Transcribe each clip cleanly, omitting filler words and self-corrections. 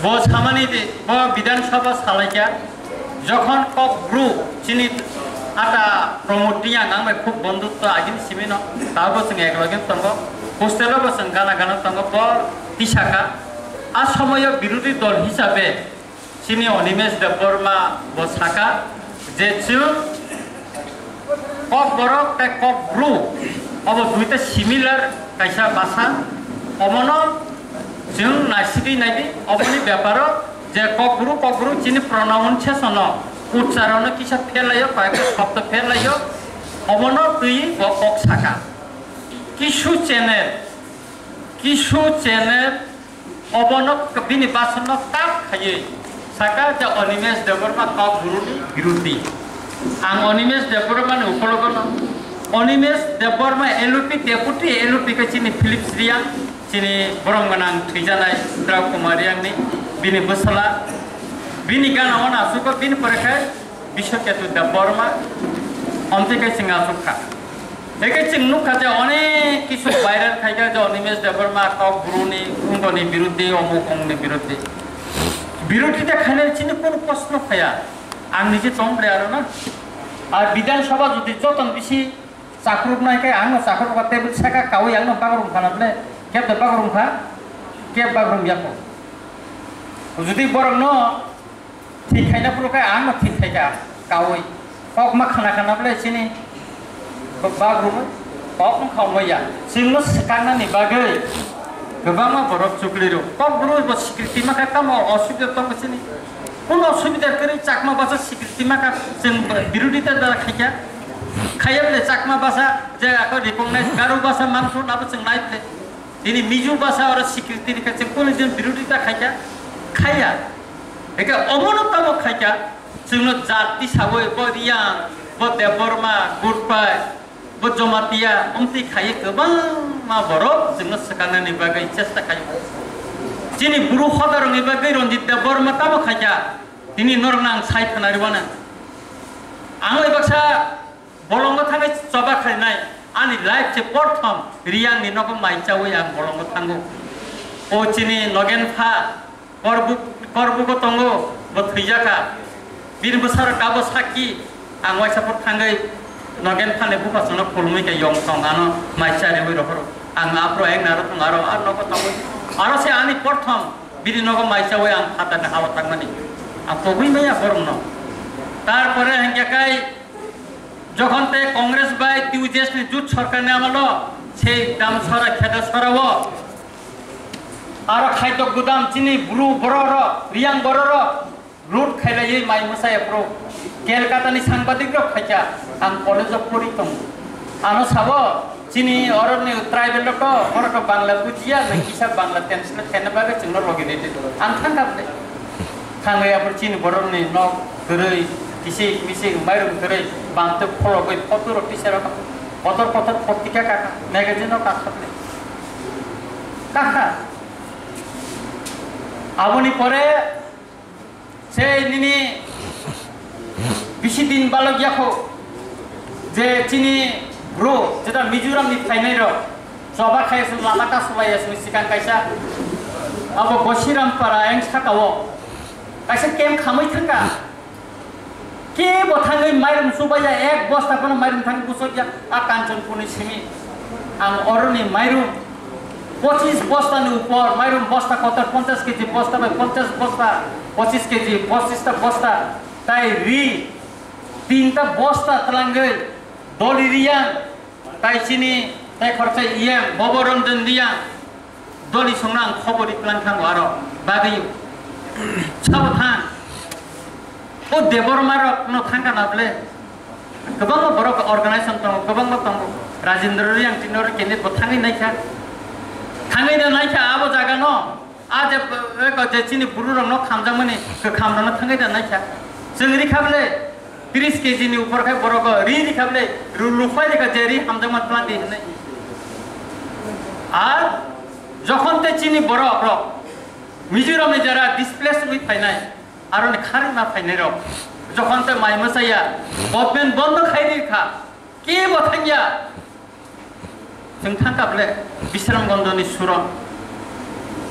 ব সামানি ব বিধানসভা সালাইকা যখন কক গ্রুপ চিনি আটা প্রমোটিয়া নামে খুব বন্ধুত্ব আগিন সিমিন তাও जों একলগে তঙ্গ হোস্টেলও जों গানা গানা তঙ্গ ব তিসাকা আর সময় বিরোধী দল হিসাবে চিনি অনিমেষ দেববর্মা ব সাকা যে কক বরক কক গ্রুপ अब दुईटा सिमिलार कैसा भाषा अमन जों नायसिदि नायदि अबनि व्यापार जे कगुरु चिनि प्रनाउन्सिएशन उच्चारण किसा फेलायो कयेकटा शब्द फेलायो अमन दुई बक साका किसु चैनल अबन बिनि बासन ताक खायै साका जे अनिमेष देबबर्मा कगुरुनि विरोधी आं अनिमेष देबबर्मानि उपलगन Animesh Debbarma LP deputy LP के चिनी फिलिप्स रियां चिनी बरंगनां थैजानाय द्राव कुमारियांनि बिनि बोसला बिनि गानावन आसुको बिनि परेखाय बिश्वकेतु देबबर्मा अन्तिके सिंगा सुखा एके चिं नुखा जे अनेक किसु भाइराल खायगा जे अनिमेष देबबर्मा कक गुरुनि उंगनि विरुद्धे अमुकंनि विरुद्धे विरोधिता खाने चिनी कोनो प्रश्न फैया आं निजे चंब्ले आरो ना আর বিধানসভা যদি যতন বেশি চাকরুক নাইকে আং চাকরুক টেবিল সাকা কাউই আং বাগরুম খানাবলে কেব দে বাগরুম খা কেব বাগরুম ইয়াকো যদি বরং ন ঠিক খাইনা পুরোকায় আং ঠিক খাইকা কাউই কক মা খানা খানাবলে চিনি বাগরুম কক খাওয়া जोंनो सिखांनानै बागै गोबां बरफ चुकलिरो কক गुरु स्वीकृति माखा काम असुबिदा दं चिनि কোনো অসুবিধা করে চাকমা ভাষা স্বীকৃতি মাখা जों বিরোধিতা দ্বারা খাইয়া খাইয়াবলে চাকমা ভাষা যে এখন রিকগনাইজ গারো ভাষা মানুষ নাবো जों নাইবলে দিনি মিজু ভাষা আর স্বীকৃতি রেখে जों কোনো जों বিরোধিতা খাইয়া খাইয়া একে অমনতম খাইয়া जोंनो জাতি সাবই বরিয়াং ব দেববর্মা গুডবাই ব জমাতিয়া অমতি খাইয়ে गोबां मा बरफ जोंनो सिखांनानै बागै চেষ্টা খাইयो चिनी गुरु खदारंनि बागै रन्जित देबबर्मा ताबो खायजा दिनै नरनां सायथनारिबानो आं एबाक्सा बलंगो थाङै जबा खायनाय आंनि लाइफ जे प्रथम रियांनि नगो माइचावै आं बलंगो थांगो ओ चिनी नगेनफा करबुको तंगो ब थैजाखा बिन बोसोर गाबो साखि आं वाइसाफोर थाङै नगेनफाने बुफासनो खुलुमै यं सं आनो माइचारि वै रखरो आं आप्रो एक नारो थांगारो आर नगो तंगो आरो से आनी प्रथम बिदि नगो माइसावै आं खाताने हावा थांनानै आं कबुइ मैया बरं न तारपरे हेंगाकाय যখন তে কংগ্রেস বাই টিউজেসনি জুট সরকার নে আমলো সেই দাম সরা খেদা সরাব আর খাইতো গুদাম চিনি ব্রু বড়র রিয়াং বড়র রুট খাইলাই মাই মুসাই প্রো কলকাতানি সাংবাদিক খাইছা আং কলেজ পড়িতম আনো সাব চিনি অরনি ট্রাইবেল লোক অরক বাংলা বুঝিয়া কিসা বাংলা ট্রান্সলেট খাইনা বাগে চিন লগি দিতে আং থাঙ্গাবলে থাঙ্গায়াবো চিনি বড়রনি নক ধরৈ किसी मिसी माइरम धरे बांते फलो गई फटो रोटी से रखा पतर पतर पत्रिका काका मैगजीन काटले काका आबनी परे से निनी बिसी दिन बालक याखो जे चिनी ब्रो जेटा मिजोराम नि फाइनाय र जबा खायस लालाका सलायस सिकान कायसा अब बसिराम पारा एंगसा कावो कायसा केम खामै थांगा के बथाङै माइरम सुबाया एक बस्ता पनि माइरम थाङै बुसोया आ काञ्चनपुरनि सिमी आं अरनि माइरम 25 बस्तानि ऊपर माइरम बस्ता कत 50 केजी बस्ता बाय 50 बस्ता 25 केजी 25 टा बस्ता ताई रि 3 टा बस्ता तलांगै दलिरिया ताई चिनी ताई खर्चा इया बबरंजन दिया दलि संना खबरि प्लान थांगो आरो बागै साबधान ओ देबबर्मार न थांगा नाबले गोबां बरक अर्गानाइजेशन दं गोबां दं राजेंद्र रियां तिनर केने थाङै नायखा थाङै नायखा आबो जागा न आ जे चिनि बुरुरं न खामजामनि खामना थाङै नायखा जों रिखाबले 30 केजी नि ऊपर खाय बरक रिखाबले रुलुफाय रेखा जेरि हामजामन प्लान दि हनै আর যখন তে চিনি বরক মিজোরামে যারা ডিসপ্লেস হই ফাইনাই আর খারি না ফাইনাই রক যখন তে মাই মসাইয়া গভর্নমেন্ট বন্ধ খাইনি খা কে বথাইয়া जों थांगाबले बिश्रामगन्जनि सुरन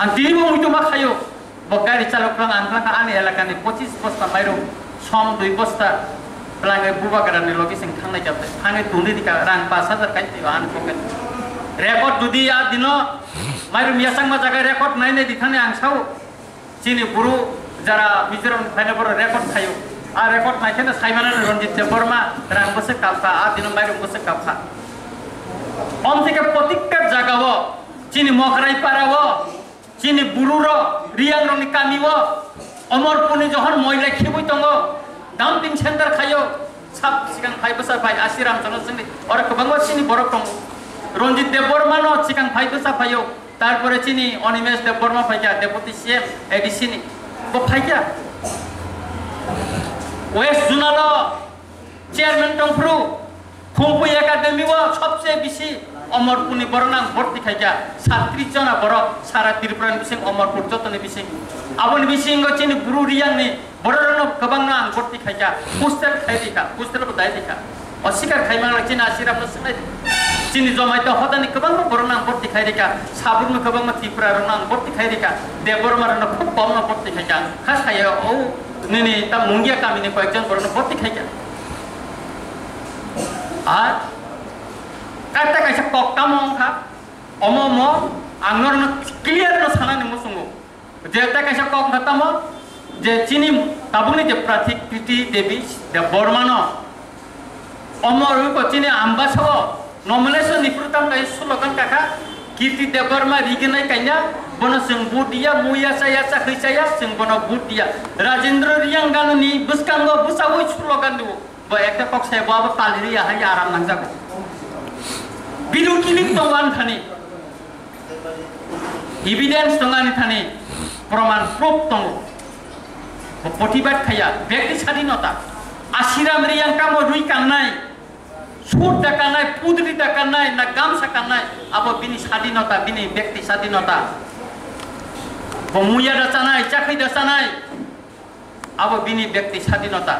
आं दिनैबो मुइतो मा खायो গাড়ি চালক আনफ्লাঙ্কা आंनि एलाकानि 25 बस्ता माइरं सम 2 बस्ता लांगे बुबागारानि लोकेशन थांनाय जाबाय थांनाय दुनिका रां 5000 काइते आन पकेट रेकर्ड दुदि आ दिनो माइरं मियासां मा जागा रेकर्ड नायनाय दिखाने आं साव चिनि गुरु जारा मिजोराम फाइने बर रेकर्ड थायो आ रेकर्ड नायखेने साइमाना रंजित बर्मा रां बसे कालफा आ दिनो माइरं बसे कालफा अम থেকে প্রত্যেকটা জায়গাও চিনি মকরাই পারাও চিনি বুরুরো রিয়াং রনি কামিও অমরপুনি যখন ময়লা খেবই দङ ডাম্পিং সেন্টার খায়ো সাব সিগাं ফাই বছর ফাই আশিরাম চন্দ্রসিংনি আর गोबां চিনি বড় দङ রঞ্জিত দেববর্মানো সিগাं ফাই বছর ফাইও তারপরে চিনি অনিমেষ দেববর্মা ফাইকা ডেপুটি সিএম এডিসিনি ও ফাইকা ওয়েস্ট জোনালো চেয়ারম্যান টংফ্রু खुंपु एकाडेमी सबसे बेसि अमरपुरनि बरनां भर्ती खायगा 37 जना बर सारा त्रिपुरानि बिसिं अमरपुर जतनि बिसिं आबनि बिसिं चिनि गुरु रियांनि बरनो गोबां नां भर्ती खायगा पोस्टर खायदिका पोस्टर दायदिका असिकार खायमांला चिनि आसिरामनो सनाय चिनि जमायतो हदानि गोबां बरनां भर्ती खायदिका साबुरनो गोबां त्रिपुरा रनां भर्ती खायदिका देबरमारनो खूब कम भर्ती खायगा खास खायो औ निनि ता मुंगिया कामिनि कयजन बरनो भर्ती खायगा আর কাটা কাইসা কক্কা মংখা অমম আংনর ক্লিয়ার ন সানানি মুসুঙ্গু যেটা কাইসা কক ভাতাম যে চিনি তাবুনি যে প্রাথিকৃতি দেবী দে বর্মান অমর চিনি আম্বাসব নমিনেশন নিফ্রুতাম কাই স্লোগান কাকা কীর্তি দেববর্মা রিগেনাই কাইনা বন जों बुट दिया मुया साया खैसाया जों बन बुट दिया राजेंद्र रियां गाननि बुसकांगो बुसावै स्लोगान दिउ একটা পক্ষে বাবা পালিরি আহাই আরাম নাংজাগো বিদু কিলিং দংআন থানি এভিডেন্স দংআনি থানি প্রমাণ প্রুফ দङ প্রতিবাদ খায়া ব্যক্তি স্বাধীনতা আশিরাম রিয়াং কাম রুই কান্নাই সুদ ডাকানাই পুদরি ডাকানাই না গামছা কান্নাই আবো বিনি স্বাধীনতা বিনি ব্যক্তি স্বাধীনতা বমুয়া দাচানাই চাকরি দাচানাই আবো বিনি ব্যক্তি স্বাধীনতা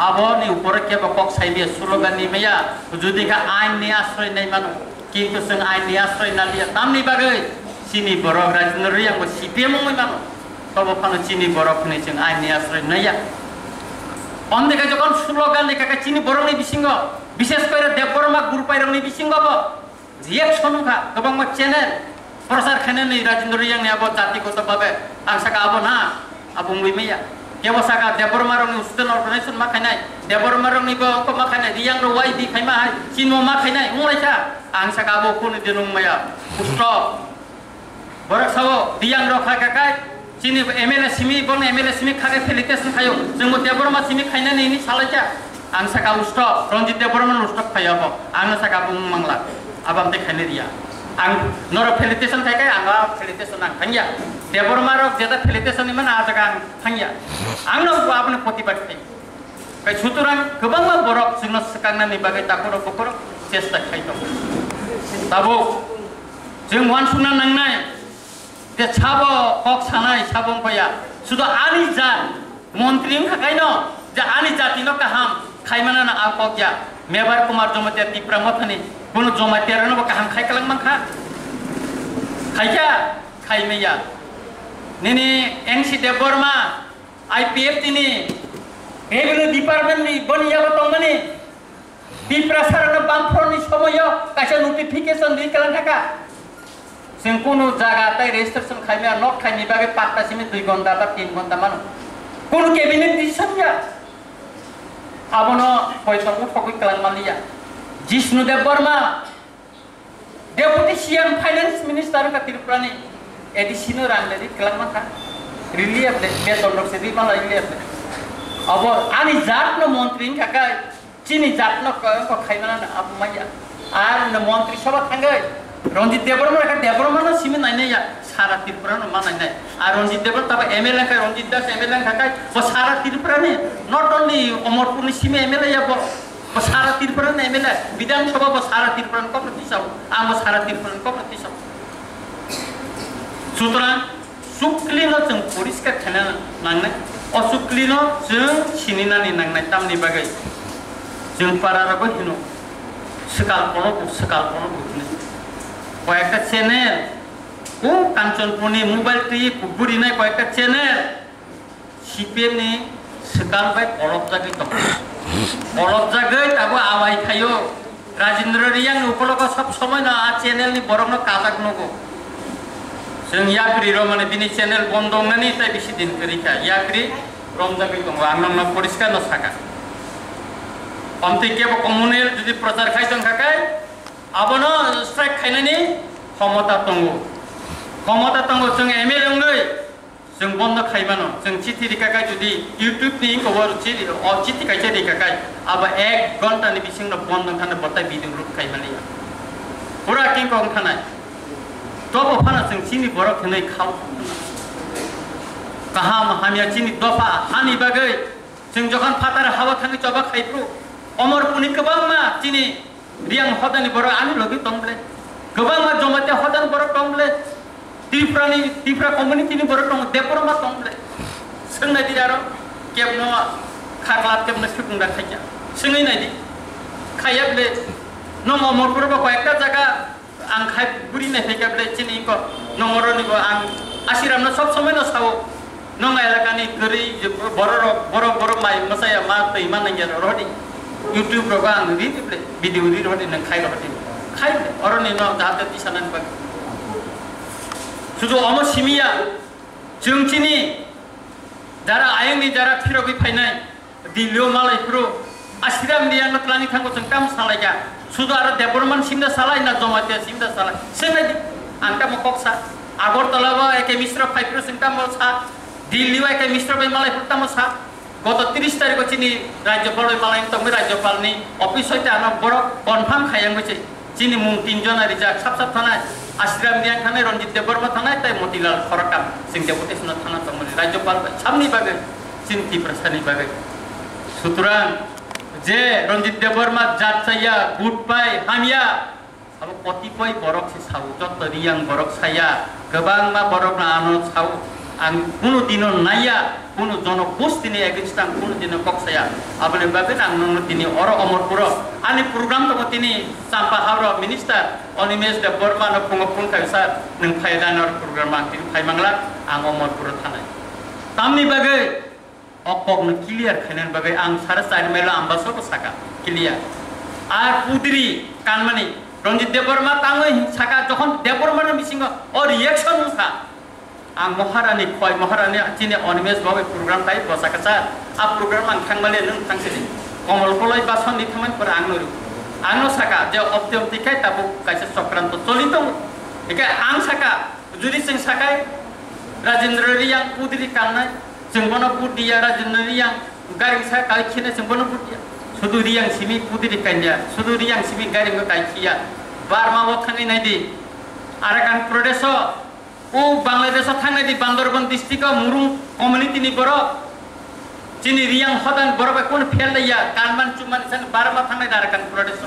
আবনি উপরে কেব কক সাইবে স্লোগান নিমেয়া যদি কা আইন নি আশ্রয় নাই মানো কিন্তু जों আইন নি আশ্রয় না লিয়া তামনি বাগৈ চিনি বরক রাজেন্দ্র রিয়াং সিপিএম মই মানো তবে ফানো চিনি বরক নি जों আইন নি আশ্রয় নাইয়া অন্দেকা যখন স্লোগান লেখা চিনি বরকনি বিসিঙ্গ বিশেষ করে দেববর্মা গুরুপাইরংনি বিসিঙ্গ রিয়াকশন খা গোबां চ্যানেল প্রচার খানে नै রাজেন্দ্র রিয়াং নি আবো জাতিগতভাবে আংসাকা আবো না আবো মুইমেয়া केवसाका देबरमारंनि स्टुडेन्ट अर्गानाइजेशन मा खायनाय देबरमारंनि को मा खायनाय रियां रो वाइबी खायमा हाय चिनो मा खायनाय उंलायसा आं साका बो कोनि दिनुं माया पुष्ट बरक सावो रियां रो खाकाय चिनि एमएलए सिमि बन एमएलए सिमि खागे फेलिटेसन खायो जों देबरमा सिमि खायनाय नैनि सालायसा आं साका उस्ट रंजित देबरमान उस्ट खायाबो आं साका बुं मांगला आबाम दे खायनाय रिया आं नर फेलिटेसन खायखाय आंगा फेलिटेसन आं थांगिया देबरमारक जेता फेलिटेसन इमान आजागा आं थांगिया आंनो आपने प्रतिबाद खायो काय सुतरां गोबां बरक जोंनो सकांनानि बागै दाखर बखर चेष्टा खायदों दाबो जों वानसुना नांनाय जे साबो कक सानाय साबं फया सुदु आनि जात मन्त्रि थाखायनो जे आनि जातिनो गाहाम खायमाना आ ककया मेबार कुमार जमातिया तिप्रा मथानि कुनु जमातियारनो गाहाम खायखालां मांखा खायखा खायमेया निनि एनसि देबबर्मा आईपीएफ तिनि रेवेन्यू डिपार्टमेंट नि बनियाबो दंमानि तिप्रा सारनो बामफ्रनि समय कायसा नोटिफिकेशन रि खालाम थाका जों कोनो जागा ताय रेजिस्ट्रेशन खायमेया नट खायनि बागै पात्तासिम 2 घन्टा बा 3 घन्टा मानो कोनो कैबिनेट डिसिजन या आबनो पयसंगो फगै खालाम मानिया Jishnu Debbarma deputy CM finance minister का त्रिपुरानि एडिसिनो रांलेरि खालाम माखा रिलिफ बेतन रक्से रि मालाय रिलिफ अब आनि जातनो मन्त्रि थाखाय चिनि जातनो को खायमाना अब माया आर न मन्त्रि सभा थांगै रंजित देबबर्मा का देबबर्मानो सिमि नायनाया सारा त्रिपुरानो मानायनाय आर रंजित देबबर्मा तब एमएलए का रंजित दास एमएलए थाखाय वो सारा त्रिपुरानि नट ओनली अमरपुरनि सिमि एमएलए या वो सारा त्रिपुरानि एमएलए विधानसभा वो सारा त्रिपुरानि को प्रतिसाव आं सारा त्रिपुरानि को प्रतिसाव सुतरां सुक्लिनो जों परिष्कार खाना नांनाय असुक्लिनो जों सिनिनानि नांनाय तामनि बागै जों पाराराबो हिनो सकाल पनो बुथने कयेकटा चैनल ও কাঞ্চনপুরনি মোবাইল টি কুকুরি নাই কয়েকটা চ্যানেল সিপিএম নি সেকাল বাই অলপ জায়গায় দম অলপ জায়গায় তাবো আওয়াই খাইও রাজেন্দ্র রিয়াং উপলক্ষ সব সময় না চ্যানেল নি বরং কাজাক নগো जों याग्रि रो माने बिनि चैनल बन्द होनानै ताइ बेसि दिन करिखा याग्रि रमजागै दङ आं नंना परिष्कार न साका अमते कम्युनेल जुदि प्रचार खाइदों खाकाय आबनो स्ट्राइक खाइनायनि क्षमता दङ जों एमएलए ngै जों बन्द खाइबानो जों चिठि रिखाकाय जुदि यूट्यूब नि खबर चिठि खाइसे रिखाकाय अब 1 घन्टा नि बिसिंनो बन्द खाने बताय भिडियो रुप खाइमाने पुरा किं कं थानाय दफा फाना जों चिनि बरफ होनाय खाव गाहाम हामिया चिनि दफा हानि बागै जों जखन फातार हावा थाङै जबा खाइफ्रु अमरपुरनि गोबां मा चिनि रियां हदानि बर आनि लगे दंब्ले गोबां मा जमाते हदान बर दंब्ले त्रिपुरा कम्युनिटिनि बर दं देपरमा दंब्ले सोंनाय दि आरो केबनो खागलाब केबनो सुबुंदा खाइया सोङै नायदि खायाब्ले नङ अमरपुर बा कयेकटा जागा आं खाय बुरि नाय फैकाब्ले चिनि को नंगरनि को आं आसिरामनो सब समय न सावो नङ एलाकानि गरि बर माइ मसाया मा तै मा नंगेर रहदि यूट्यूब रो आं रिदिब्ले भिडियो रि रहदि नं खाय रहदि खाय अरनि न जाते दिसानान बा सुजु अम सिमिया जों चिनि जारा आयंनि जारा फिरबि फायनाय दिल्लियाव मालायफ्रु आसिराम निया नक्लानि थांगो जों काम सालायगा सुदु आरो देबरमान सिमदा सालाय ना जमाते सिमदा सालाय सेनाय आंटा मकसा आगरतलावा एके मिश्र फाइप्रो सिंटा मसा दिल्लीवा एके मिश्र बाय मालाय फुटा मसा गत 30 तारिख चिनि राज्यपाल मालाय तंबे राज्यपालनि अफिस हयते आना बर कन्फार्म खायांगोचे चिनि मुं 3 जन रिजा साब थानाय आश्रम निया थानाय रंजित देबरमा थानाय ताय मतिलाल खरका सिं डेपुटेशन थाना तंबे राज्यपाल सामनि बागै चिन्ति प्रसादनि बागै सुतरां जे रंजित देबरमा जातसाया गुड बाय हामिया अब कतिपय बरक से साउ जत रियां बरक साया गोबां मा बरक ना आनो साउ आं कुनु दिनो नाया कुनु जन गोष्ठीनि एगेन्स्ट आं कुनु दिनो कक्साया आबले बागै आं नंनो दिनि अर अमरपुर आनि प्रोग्राम तो तिनि चाम्पा हाब्र मिनिस्टार अनिमेश देबरमा न फुंगफुं खायसा नों फायदानर प्रोग्राम आं तिनि फायमांला आं अमरपुर थानाय तामनि बागै अकगनो क्लियर खायनान बागै आं सारा साइड मेला आम्बासो साका क्लियर आर पुद्रि कानमानि रंजित देबरमा ताङै साका जखन देबरमानि मिसिङ अ रिएक्शन उखा आं महारानी खय महारानी चिनि अनिमेश बाबे प्रोग्राम ताइ बसाका सा आ प्रोग्राम आं थांमाले नों थांसिदि कमल कलय बासननि थामानफोर आं न साका जे अप्तिमतिखाय ताबु कायसे चक्रान्त चलित एके आं साका जुदि जों साकाय राजेन्द्र रियां पुद्रि काननाय जोंबनो पुदिया राजेन्द्र रियां गारिसा कायखिने जोंबनो पुदिया सुदु रियां सिमि पुद्रि कान्या सुदु रियां सिमि गारिमो कायखिया बारमाव थाङै नायदि आराकान प्रदेश ओ बांलादेश थाङै दि बान्दरबन डिस्ट्रिक्ट मुरुं कम्युनिटि नि बर चिनि रियां हदान बरबा कोन फेल दैया कानमान चुमान सन बारमा थाङै आराकान प्रदेश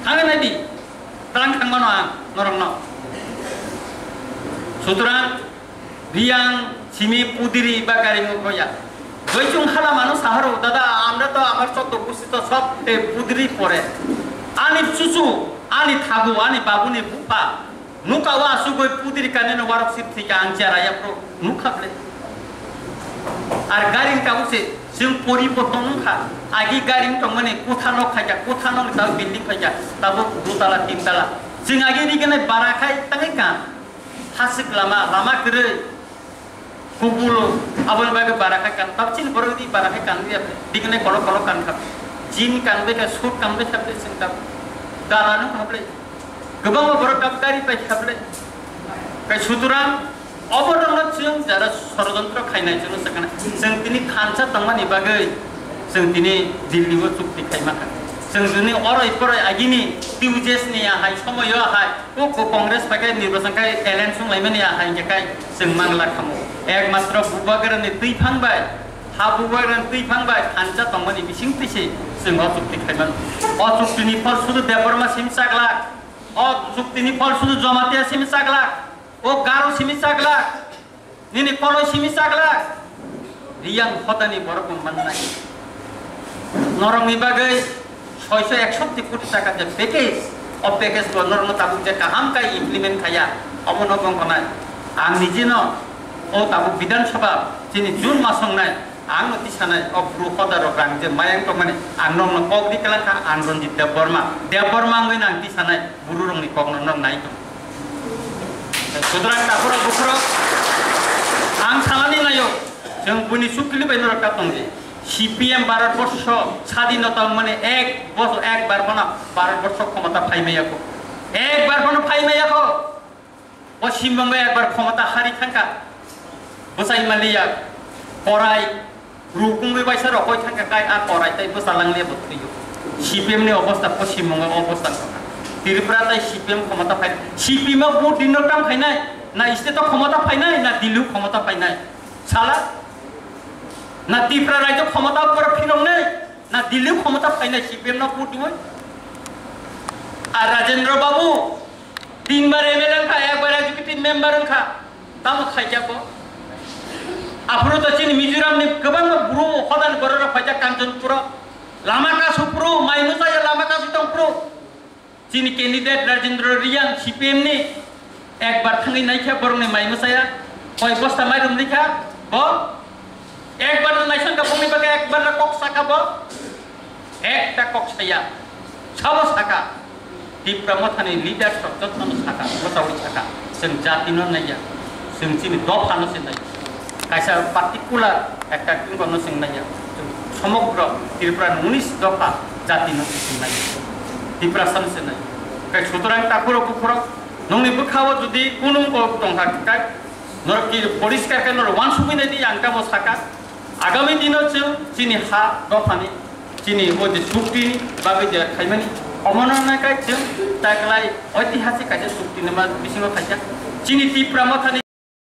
थाङै नायदि तां थांमानो आं नरंनो सुतरां रियां सिमि पुदिरि बा गारिमो गया गयचुं हाला मानु साहारो दादा আমরা তো আমার সব উপস্থিত সব পুদ্রি পরে আনি চুচু আনি থাগু আনি বাবুনি বুপা নুকাওয়া আসু গই পুদ্রি কানে ওয়ারক সিট থেকে আনচারা या प्रो নুখাবলে আর গারিং কাবুসে जों परिबर्तन खा आगि गारिं तो माने कोथानो खाया कोथानो दा बिल्डिं खाया ताबो दुताला तीनताला जों आगि रिगने बाराखाय ताङै का हासिक लामा करे कुबुलो abon bagai barakah kan tapi cin baru di barakah kan dia dikenai kolok kan kap jin kan mereka sud kan mereka beli sengkap dalanu kan beli gebang baru kap dari baik kan beli kayak suturan obrolan cium jara sorjantra kainai cium sekarang sentini kanca teman ibagai sentini diliwo cukti kai makan sentini orang iporai agini tiujes nih ya hai semua ya hai ko kongres pakai निर्वाचन kai election lain nih ya hai jakai sengmangla kamu एकमात्र बुबागरनि दै फांबाय हा बुबागरनि दै फांबाय खानचा तंगनि बिसिं तिसे जों अचुक्ति खायमान अचुक्तिनि फल सुदु देबरमा सिमसागला अचुक्तिनि फल सुदु जमातिया सिमसागला ओ गारो सिमसागला निनि कलय सिमसागला रियां हदानि बरकम माननाय नरंनि बागै 661 कोटी टाका जे पैकेज नरम ताबुक जे काहाम का इमप्लिमेंट खाया অমন বংকনায় আং নিজেনো ও তাবো বিধানসভা যিনি জুন মাসংনায় আং তিসানায় ও ব্রু হদারক রাং যে মায়াং তো মানে আং নং কগদি কালাকা আং রঞ্জিত দেববর্মা আংইন আং তিসানায় বুরু রংনি কক নং নাই তো সুতরাং তারপরে বুখর আং সালানি নাইও जों बुनि सुखिलि बायनो कातंगे सीपीएम भारतवर्ष स्वाधीनता माने एक बार बना भारतवर्ष क्षमता फाइमायाको एक बार बना फाइमायाको पश्चिम बंग एक बार क्षमता हारि थांका बसाइ मालिया पराय रुकुंगे बायसा रखय थांका काय आ पराय ताइ बसालांले बथैयो सीपीएम नि अवस्था पश्चिम बंग अवस्था त्रिपुरा ताइ सीपीएम क्षमता फाइ सीपीएम भोट दिन काम फाइनाय ना स्टेट क्षमता फाइनाय ना दिल्ली क्षमता फाइनाय साला ना त्रिपुरा राज्य क्षमता पर फिरंगने ना दिल्ली क्षमता फाइनाय सीपीएम ना पुटिमय आ राजेंद्र बाबू 3 बार एमएलए का 1 बार एग्जीक्यूटिव मेंबर का ताम खाइजाको आफरो त चिन मिजोराम नि गोबां ब्रु हदान बरर फाइजा कांचनपुर लामा का सुप्रो माइनुसा या लामा का सुतंप्रो चिन कैंडिडेट राजेंद्र रियां सीपीएम नि 1 बार थांगै नायखा बरने माइनुसाया कय बस्ता माइरुम लिखा ब एक बार नाइसन का भूमि बगे एक बार कक साका ब एक ता कक सया सब साका त्रिपुरा मथानि लीडर जत्न साका बसावि साका जों जाति न नाया जों चिनि दफानो से नाय कायसा पार्टिकुलार একটা কিংবন जों नाया समग्र त्रिपुरा 19 दफा जाति न जों नाया त्रिपुरा सान से नाय काय सुतरां तापुरो बुखरो नंनि बुखाव जुदि कुनुम को दंहा काय नरकी परिष्कार के नर वान सुबिनाय दि आंका मो साका आगामी दिनों चीनी हा दफानी चीनी वो चुक्ति बाबी खाइमानी अमरनाथ का ताकलाय ऐतिहासिक सुक्ति बिसिङाव खायजा चीनी त्रिपुरा मथानि